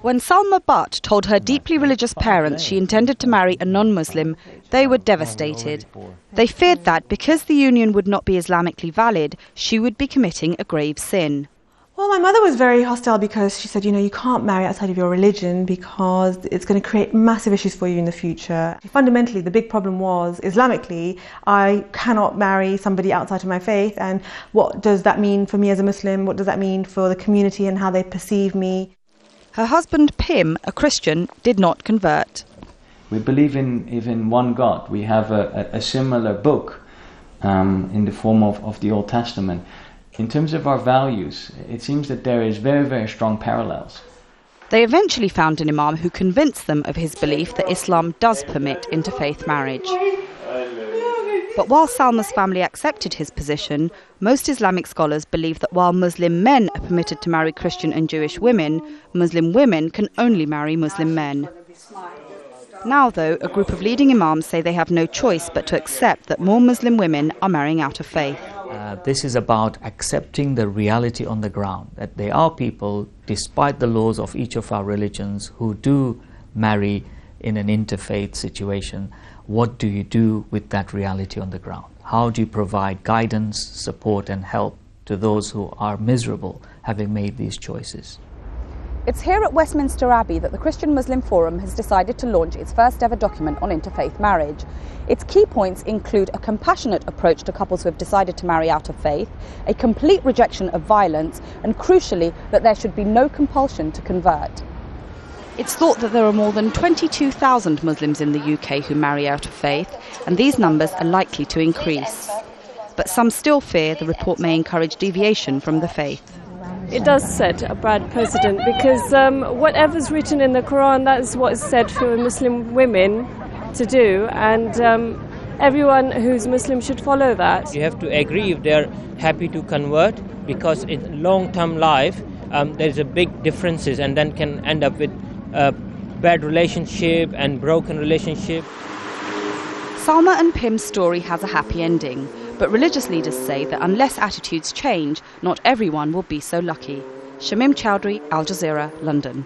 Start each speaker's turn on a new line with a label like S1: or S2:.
S1: When Salma Butt told her deeply religious parents she intended to marry a non-Muslim, they were devastated. They feared that because the union would not be Islamically valid, she would be committing a grave sin.
S2: Well, my mother was very hostile because she said, you can't marry outside of your religion because it's going to create massive issues for you in the future. Fundamentally, the big problem was, Islamically, I cannot marry somebody outside of my faith. And what does that mean for me as a Muslim? What does that mean for the community and how they perceive me?
S1: Her husband, Pim, a Christian, did not convert.
S3: We believe in one God. We have a similar book in the form of the Old Testament. In terms of our values, it seems that there is very, very strong parallels.
S1: They eventually found an imam who convinced them of his belief that Islam does permit interfaith marriage. But while Salma's family accepted his position, most Islamic scholars believe that while Muslim men are permitted to marry Christian and Jewish women, Muslim women can only marry Muslim men. Now, though, a group of leading imams say they have no choice but to accept that more Muslim women are marrying out of faith.
S4: This is about accepting the reality on the ground, that there are people, despite the laws of each of our religions, who do marry in an interfaith situation. What do you do with that reality on the ground? How do you provide guidance, support and help to those who are miserable having made these choices?
S5: It's here at Westminster Abbey that the Christian Muslim Forum has decided to launch its first ever document on interfaith marriage. Its key points include a compassionate approach to couples who have decided to marry out of faith, a complete rejection of violence, and crucially, that there should be no compulsion to convert.
S1: It's thought that there are more than 22,000 Muslims in the UK who marry out of faith, and these numbers are likely to increase. But some still fear the report may encourage deviation from the faith.
S6: It does set a bad precedent because whatever's written in the Quran, that is what is said for Muslim women to do, and everyone who's Muslim should follow that.
S7: You have to agree if they're happy to convert, because in long-term life there's a big differences, and then can end up with bad relationship and broken relationship.
S1: Salma and Pim's story has a happy ending, but religious leaders say that unless attitudes change, not everyone will be so lucky. Shamim Chowdhury, Al Jazeera, London.